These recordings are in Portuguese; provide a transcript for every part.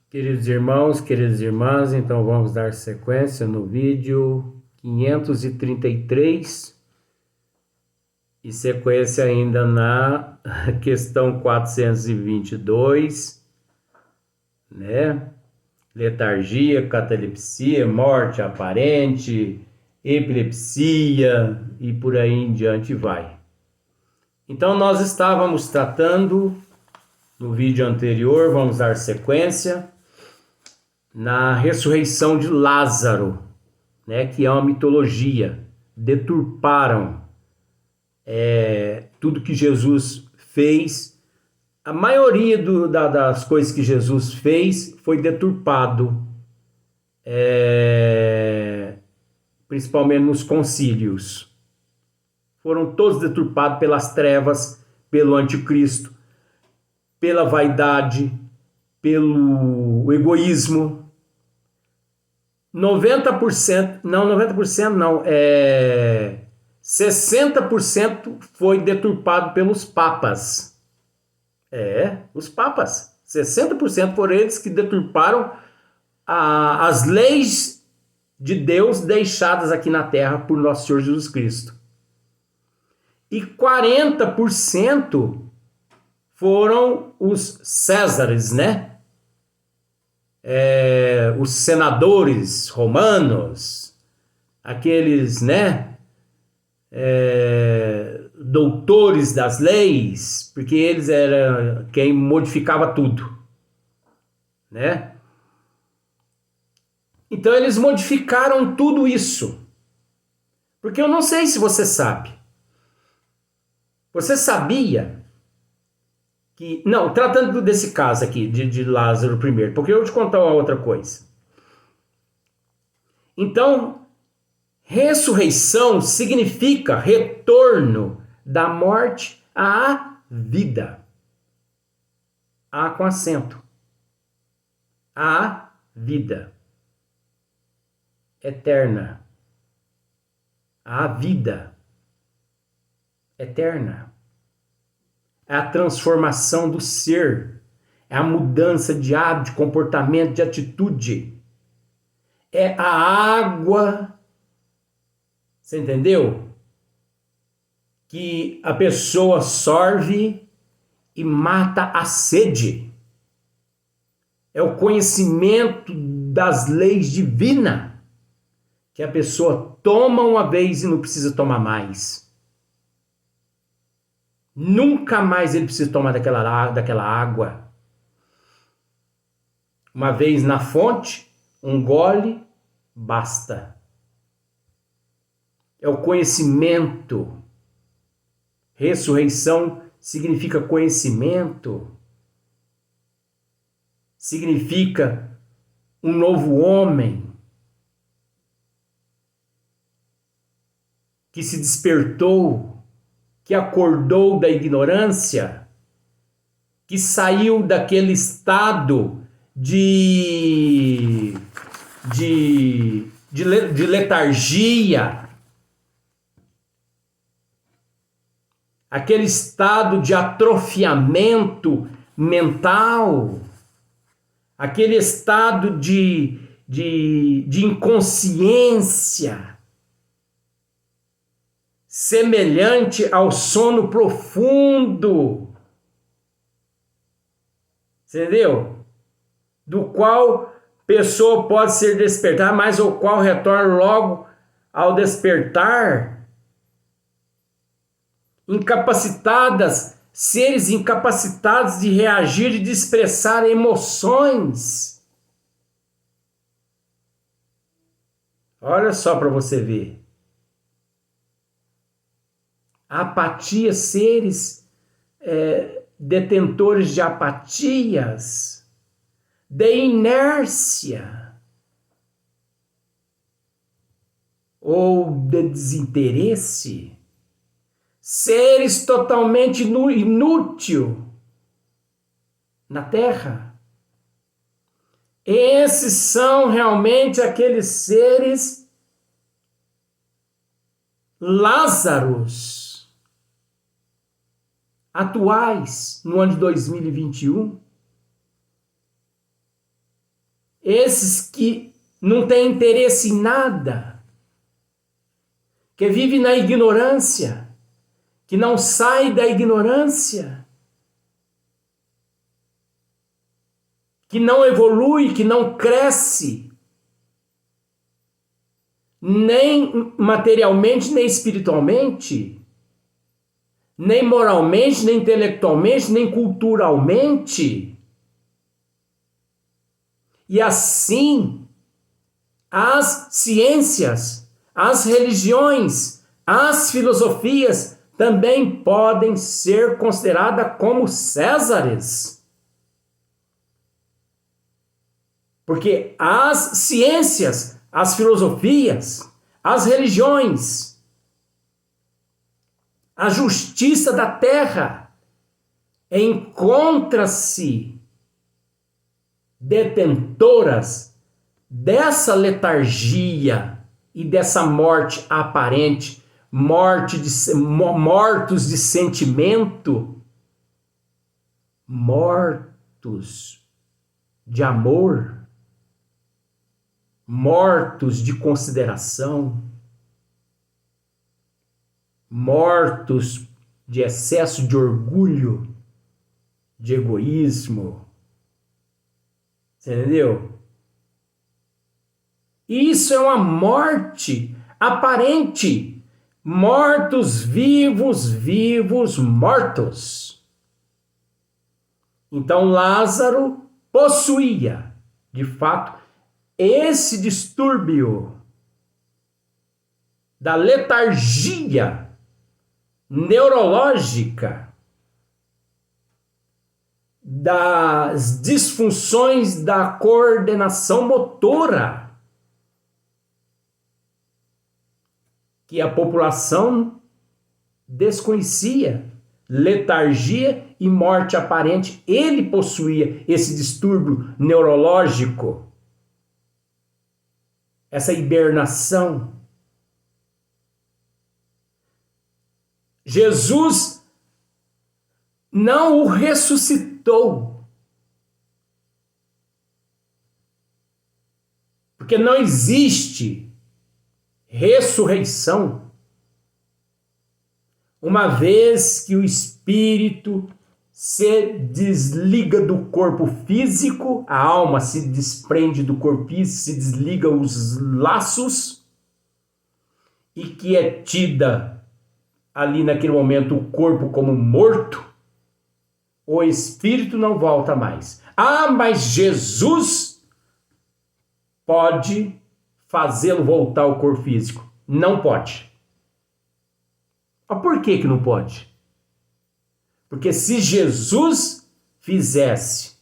Queridos irmãos, queridas irmãs, então vamos dar sequência no vídeo 533 e sequência ainda na questão 422, né? Letargia, catalepsia, morte aparente, epilepsia e por aí em diante vai. Então nós estávamos tratando no vídeo anterior, vamos dar sequência na ressurreição de Lázaro, né, que é uma mitologia. Deturparam tudo que Jesus fez. A maioria das coisas que Jesus fez foi deturpado, principalmente nos concílios. Foram todos deturpados pelas trevas, pelo anticristo, pela vaidade, pelo egoísmo. 90%, não, 90% não, 60% foi deturpado pelos papas. Os papas. 60% foram eles que deturparam as leis de Deus deixadas aqui na terra por nosso Senhor Jesus Cristo. E 40% foram os Césares, né? Os senadores romanos, aqueles, né, doutores das leis, porque eles eram quem modificava tudo, né? Então eles modificaram tudo isso, porque eu não sei se você sabe. Você sabia que... Não, tratando desse caso aqui, de Lázaro primeiro, porque eu vou te contar uma outra coisa. Então, ressurreição significa retorno da morte à vida. A com acento. À vida. Eterna. À vida. Eterna. É a transformação do ser, é a mudança de hábito, de comportamento, de atitude. É a água, você entendeu? Que a pessoa sorve e mata a sede. É o conhecimento das leis divinas, que a pessoa toma uma vez e não precisa tomar mais. Nunca mais ele precisa tomar daquela água. Uma vez na fonte, um gole, basta. É o conhecimento. Ressurreição significa conhecimento. Significa um novo homem que se despertou, que acordou da ignorância, que saiu daquele estado de letargia, aquele estado de atrofiamento mental, aquele estado de inconsciência, semelhante ao sono profundo, entendeu? Do qual pessoa pode ser despertada, mas o qual retorna logo ao despertar. Seres incapacitados de reagir e de expressar emoções. Olha só para você ver. Apatia, seres detentores de apatias, de inércia ou de desinteresse, seres totalmente inútil na Terra. Esses são realmente aqueles seres Lázaros atuais no ano de 2021, esses que não têm interesse em nada, que vivem na ignorância, que não saem da ignorância, que não evolui, que não cresce, nem materialmente, nem espiritualmente, nem moralmente, nem intelectualmente, nem culturalmente. E assim, as ciências, as religiões, as filosofias também podem ser consideradas como césares. Porque as ciências, as filosofias, as religiões, a justiça da terra encontra-se detentoras dessa letargia e dessa morte aparente, mortos de sentimento, mortos de amor, mortos de consideração, mortos de excesso de orgulho, de egoísmo. Você entendeu? Isso é uma morte aparente. Mortos, vivos, vivos, mortos. Então Lázaro possuía, de fato, esse distúrbio da letargia neurológica, das disfunções da coordenação motora, que a população desconhecia. Letargia e morte aparente. Ele possuía esse distúrbio neurológico, essa hibernação. Jesus não o ressuscitou, porque não existe ressurreição, uma vez que o espírito se desliga do corpo físico, a alma se desprende do corpo físico, se desliga os laços, e que é tida ali naquele momento o corpo como morto, o espírito não volta mais. Ah, mas Jesus pode fazê-lo voltar ao corpo físico. Não pode. Mas por que não pode? Porque se Jesus fizesse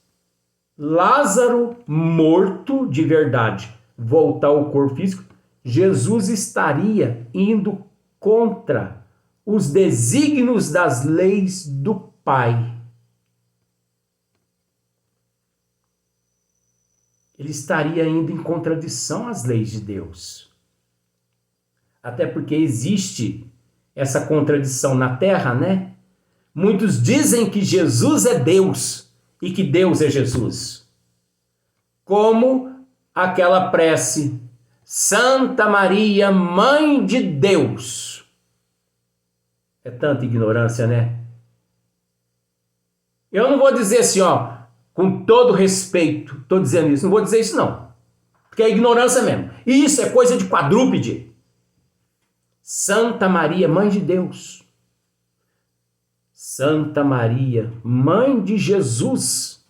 Lázaro morto de verdade voltar ao corpo físico, Jesus estaria indo contra os desígnios das leis do Pai. Ele estaria indo em contradição às leis de Deus. Até porque existe essa contradição na Terra, né? Muitos dizem que Jesus é Deus e que Deus é Jesus. Como aquela prece, Santa Maria, Mãe de Deus. É tanta ignorância, né? Eu não vou dizer assim, ó, com todo respeito, estou dizendo isso, não vou dizer isso não. Porque é ignorância mesmo. E isso é coisa de quadrúpede. Santa Maria, Mãe de Deus. Santa Maria, Mãe de Jesus,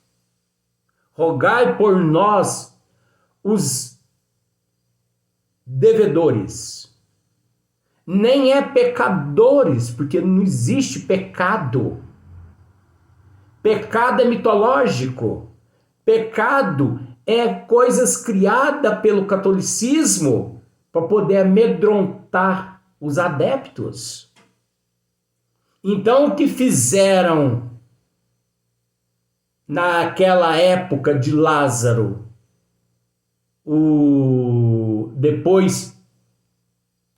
rogai por nós, os devedores. Nem é pecadores, porque não existe pecado. Pecado é mitológico. Pecado é coisas criadas pelo catolicismo para poder amedrontar os adeptos. Então, o que fizeram naquela época de Lázaro, depois,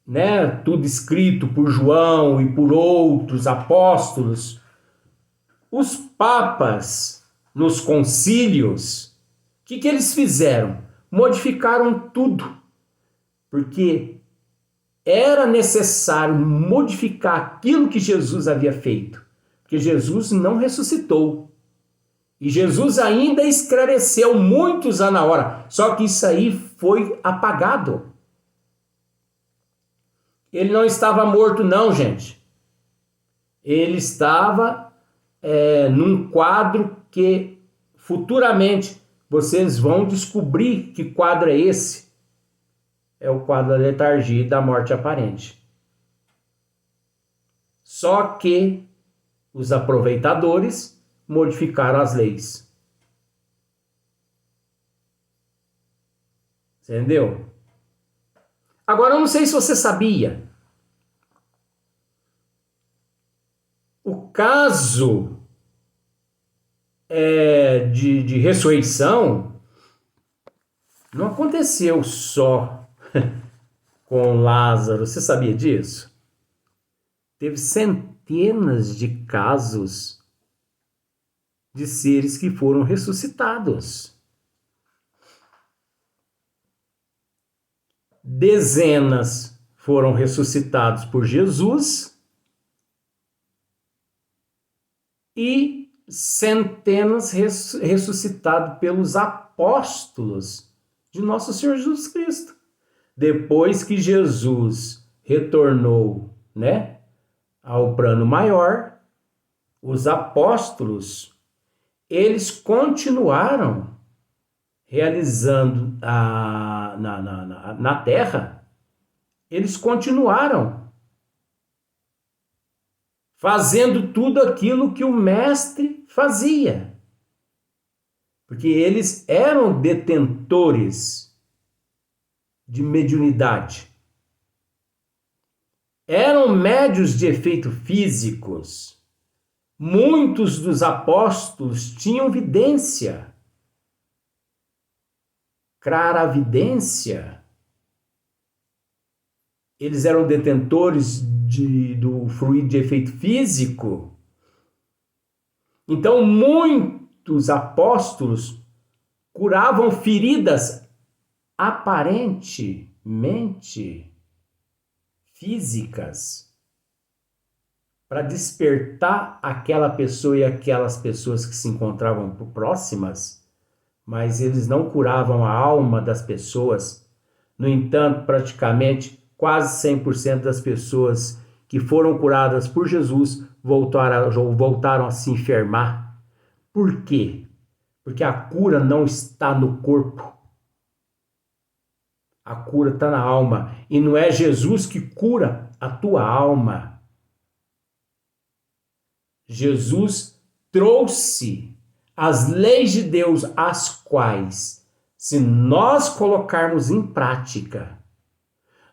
né, tudo escrito por João e por outros apóstolos, os papas nos concílios, o que eles fizeram? modificaram tudo, porque era necessário modificar aquilo que Jesus havia feito, porque Jesus não ressuscitou. E Jesus ainda esclareceu muitos na hora, só que isso aí foi apagado. Ele não estava morto não, gente. Ele estava num quadro que futuramente vocês vão descobrir que quadro é esse. É o quadro da letargia e da morte aparente. Só que os aproveitadores modificaram as leis. Entendeu? Agora, eu não sei se você sabia. O caso de ressurreição não aconteceu só com Lázaro. Você sabia disso? Teve centenas de casos de seres que foram ressuscitados. Dezenas foram ressuscitados por Jesus e centenas ressuscitados pelos apóstolos de nosso Senhor Jesus Cristo. Depois que Jesus retornou, ao plano maior, os apóstolos, eles continuaram realizando na terra, eles continuaram fazendo tudo aquilo que o mestre fazia, porque eles eram detentores de mediunidade, eram médios de efeitos físicos. Muitos dos apóstolos tinham vidência, claravidência. Eles eram detentores do fluido de efeito físico. Então, muitos apóstolos curavam feridas aparentemente físicas, para despertar aquela pessoa e aquelas pessoas que se encontravam próximas, mas eles não curavam a alma das pessoas. No entanto, praticamente quase 100% das pessoas que foram curadas por Jesus voltaram a se enfermar. Por quê? Porque a cura não está no corpo. A cura está na alma. E não é Jesus que cura a tua alma. Jesus trouxe as leis de Deus, as quais, se nós colocarmos em prática,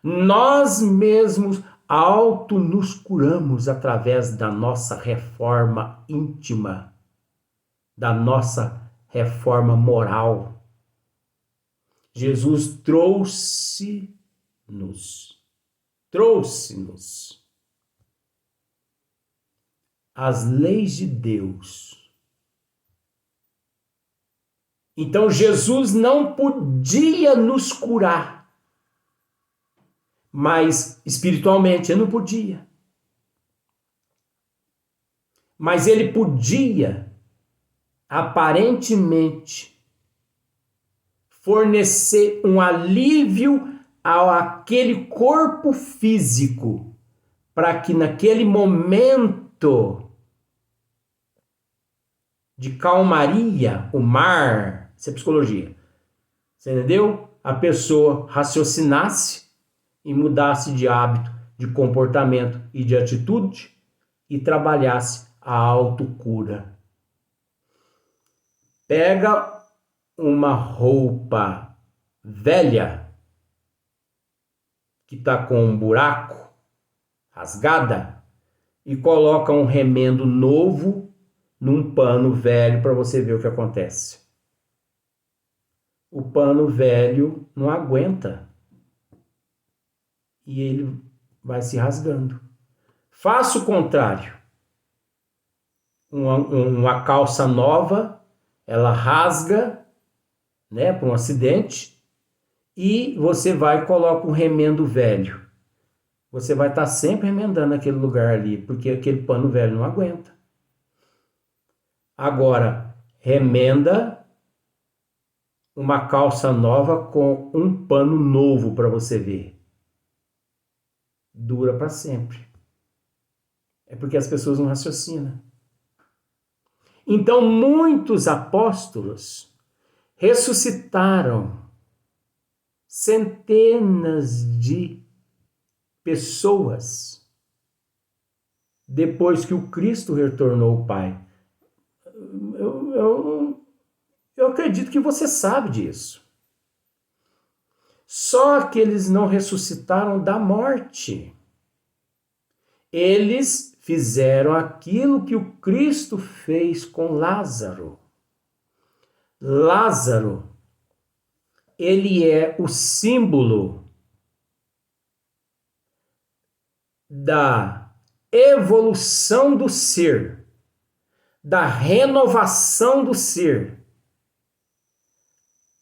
nós mesmos nos curamos através da nossa reforma íntima, da nossa reforma moral. Jesus trouxe-nos as leis de Deus. Então Jesus não podia nos curar, mas espiritualmente ele não podia. Mas ele podia, aparentemente, fornecer um alívio àquele corpo físico, para que naquele momento de calmaria, o mar, isso é psicologia, você entendeu? A pessoa raciocinasse e mudasse de hábito, de comportamento e de atitude e trabalhasse a autocura. Pega uma roupa velha que está com um buraco, rasgada, e coloca um remendo novo num pano velho para você ver o que acontece. O pano velho não aguenta e ele vai se rasgando. Faça o contrário. Uma calça nova, ela rasga, por um acidente, e você vai e coloca um remendo velho. Você vai estar sempre remendando aquele lugar ali, porque aquele pano velho não aguenta. Agora, remenda uma calça nova com um pano novo para você ver. Dura para sempre. É porque as pessoas não raciocinam. Então, muitos apóstolos ressuscitaram centenas de pessoas depois que o Cristo retornou ao Pai. Eu acredito que você sabe disso. Só que eles não ressuscitaram da morte. Eles fizeram aquilo que o Cristo fez com Lázaro. Lázaro, ele é o símbolo da evolução do ser, da renovação do ser.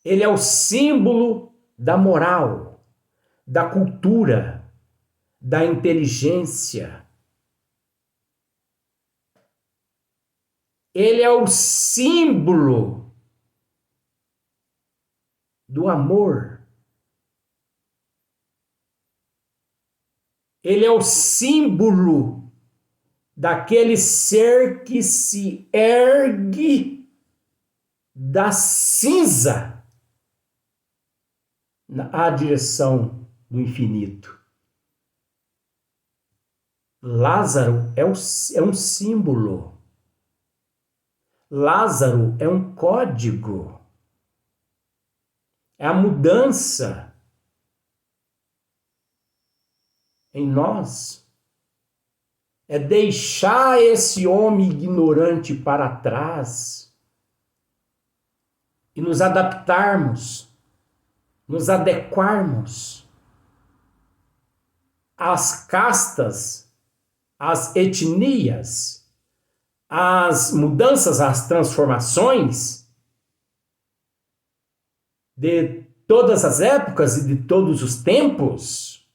Ele é o símbolo da moral, da cultura, da inteligência. Ele é o símbolo do amor. Ele é o símbolo daquele ser que se ergue da cinza na direção do infinito. Lázaro é um símbolo. Lázaro é um código. É a mudança em nós. É deixar esse homem ignorante para trás e nos adaptarmos, nos adequarmos às castas, às etnias, às mudanças, às transformações de todas as épocas e de todos os tempos.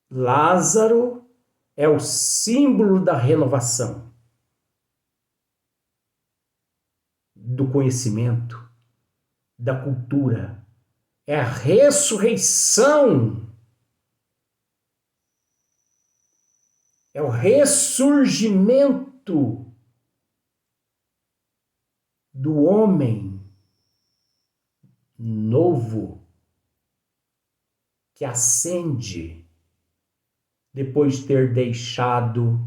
Lázaro é o símbolo da renovação, do conhecimento, da cultura. É a ressurreição. É o ressurgimento do homem novo que ascende depois de ter deixado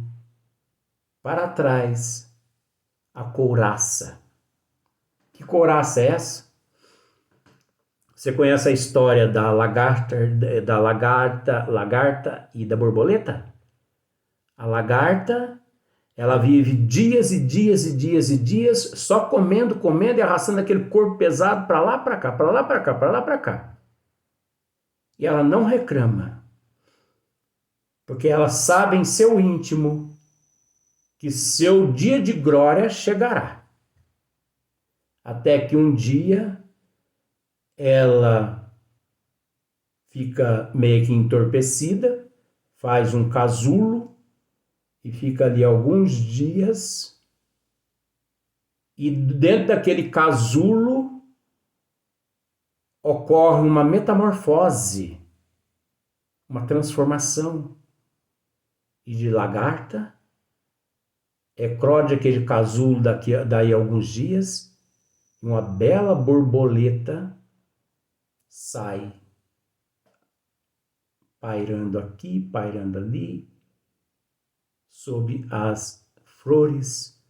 para trás a couraça. Que couraça é essa? Você conhece a história da lagarta e da borboleta? A lagarta, ela vive dias e dias e dias e dias só comendo e arrastando aquele corpo pesado para lá, para cá, para lá, para cá, para lá, para cá. E ela não reclama. Porque ela sabe em seu íntimo que seu dia de glória chegará. Até que um dia ela fica meio que entorpecida, faz um casulo e fica ali alguns dias. E dentro daquele casulo ocorre uma metamorfose, uma transformação. E de lagarta, eclode aquele casulo daí a alguns dias, e uma bela borboleta sai, pairando aqui, pairando ali, sob as flores,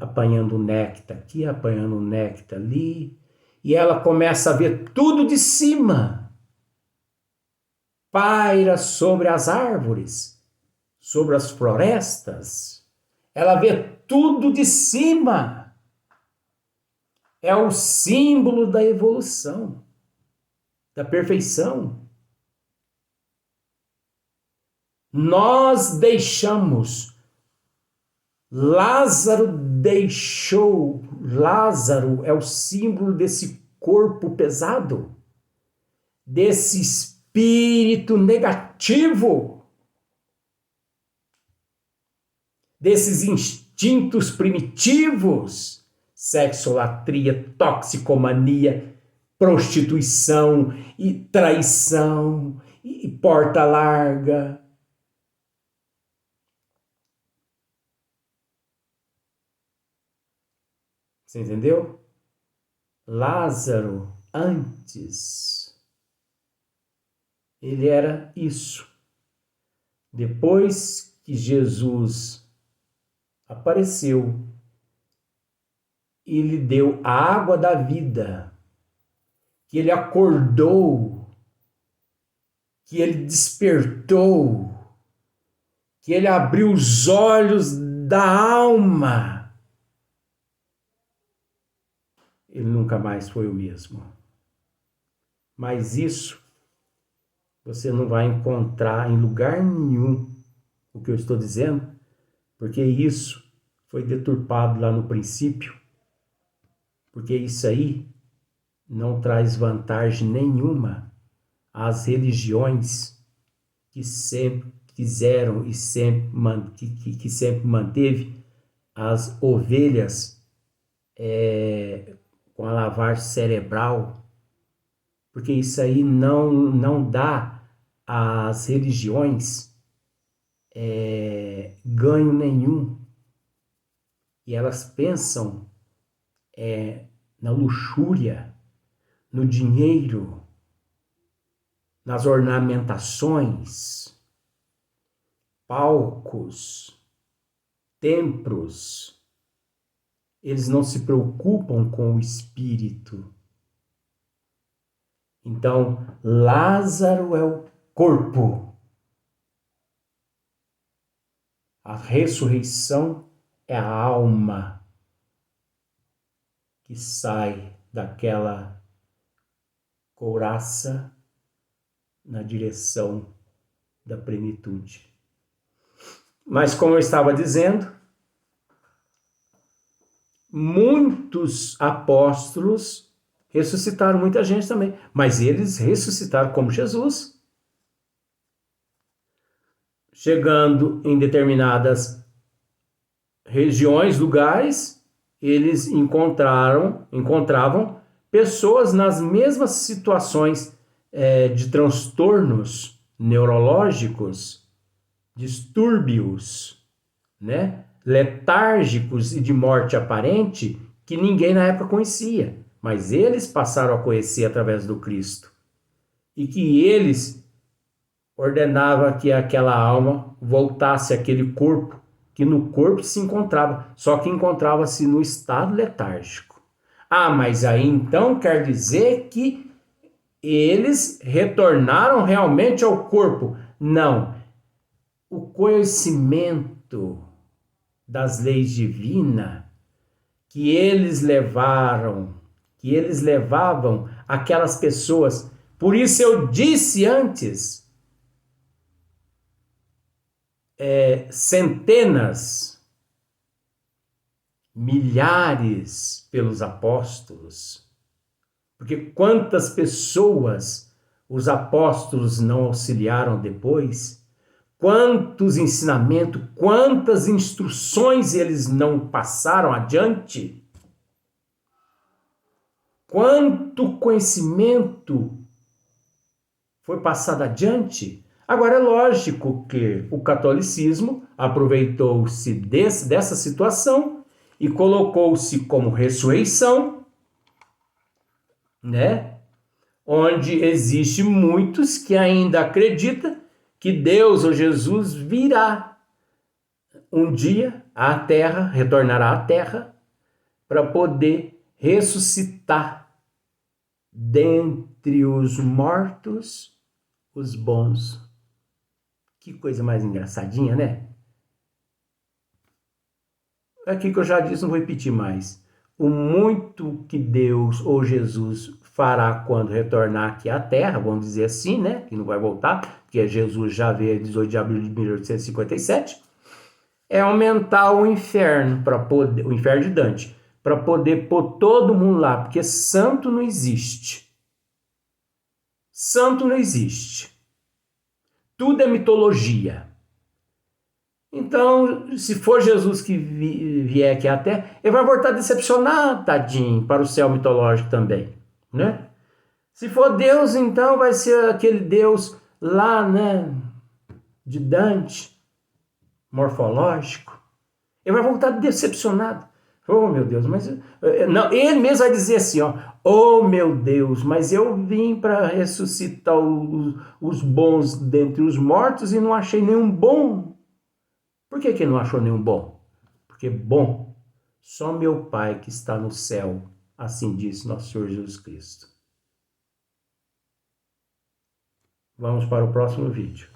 apanhando néctar aqui, apanhando néctar ali, e ela começa a ver tudo de cima, paira sobre as árvores, sobre as florestas, ela vê tudo de cima. É o símbolo da evolução, da perfeição. Nós deixamos Lázaro deixou. Lázaro é o símbolo desse corpo pesado, desse espírito negativo, desses instintos primitivos, sexolatria, toxicomania, prostituição e traição e porta larga. Você entendeu? Lázaro, antes, ele era isso. Depois que Jesus apareceu e lhe deu a água da vida, que ele acordou, que ele despertou, que ele abriu os olhos da alma, ele nunca mais foi o mesmo. Mas isso você não vai encontrar em lugar nenhum o que eu estou dizendo, porque isso foi deturpado lá no princípio, porque isso aí não traz vantagem nenhuma às religiões que sempre quiseram e que sempre manteve as ovelhas com a lavagem cerebral, porque isso aí não dá às religiões ganho nenhum. E elas pensam na luxúria, no dinheiro, nas ornamentações, palcos, templos. Eles não se preocupam com o espírito. Então, Lázaro é o corpo. A ressurreição é a alma que sai daquela couraça na direção da plenitude. Mas, como eu estava dizendo, muitos apóstolos ressuscitaram muita gente também, mas eles ressuscitaram como Jesus. Chegando em determinadas regiões, lugares, eles encontravam pessoas nas mesmas situações de transtornos neurológicos, distúrbios, né? Letárgicos e de morte aparente que ninguém na época conhecia, mas eles passaram a conhecer através do Cristo, e que eles ordenavam que aquela alma voltasse àquele corpo, que no corpo se encontrava, só que encontrava-se no estado letárgico. Ah, mas aí então quer dizer que eles retornaram realmente ao corpo? Não. O conhecimento das leis divinas que eles levavam aquelas pessoas. Por isso eu disse antes, centenas, milhares pelos apóstolos. Porque quantas pessoas os apóstolos não auxiliaram depois? Quantos ensinamentos, quantas instruções eles não passaram adiante? Quanto conhecimento foi passado adiante? Agora é lógico que o catolicismo aproveitou-se dessa situação e colocou-se como ressurreição, né? Onde existe muitos que ainda acreditam que Deus ou Jesus virá um dia à Terra, retornará à Terra, para poder ressuscitar dentre os mortos os bons. Que coisa mais engraçadinha, né? Aqui que eu já disse, não vou repetir mais. O muito que Deus ou Jesus fará quando retornar aqui à Terra, vamos dizer assim, né? Que não vai voltar, porque Jesus já veio 18 de abril de 1857. é aumentar o inferno, o inferno de Dante, para poder pôr todo mundo lá, porque santo não existe. Santo não existe. Tudo é mitologia. Então, se for Jesus que vier aqui até, ele vai voltar decepcionado, tadinho, para o céu mitológico também, né? Se for Deus, então vai ser aquele Deus lá, né, de Dante, morfológico. Ele vai voltar decepcionado. Oh, meu Deus, mas... Não, ele mesmo vai dizer assim, ó, oh, meu Deus, mas eu vim para ressuscitar os bons dentre os mortos e não achei nenhum bom. Por que que não achou nenhum bom? Porque bom, só meu Pai que está no céu, assim disse nosso Senhor Jesus Cristo. Vamos para o próximo vídeo.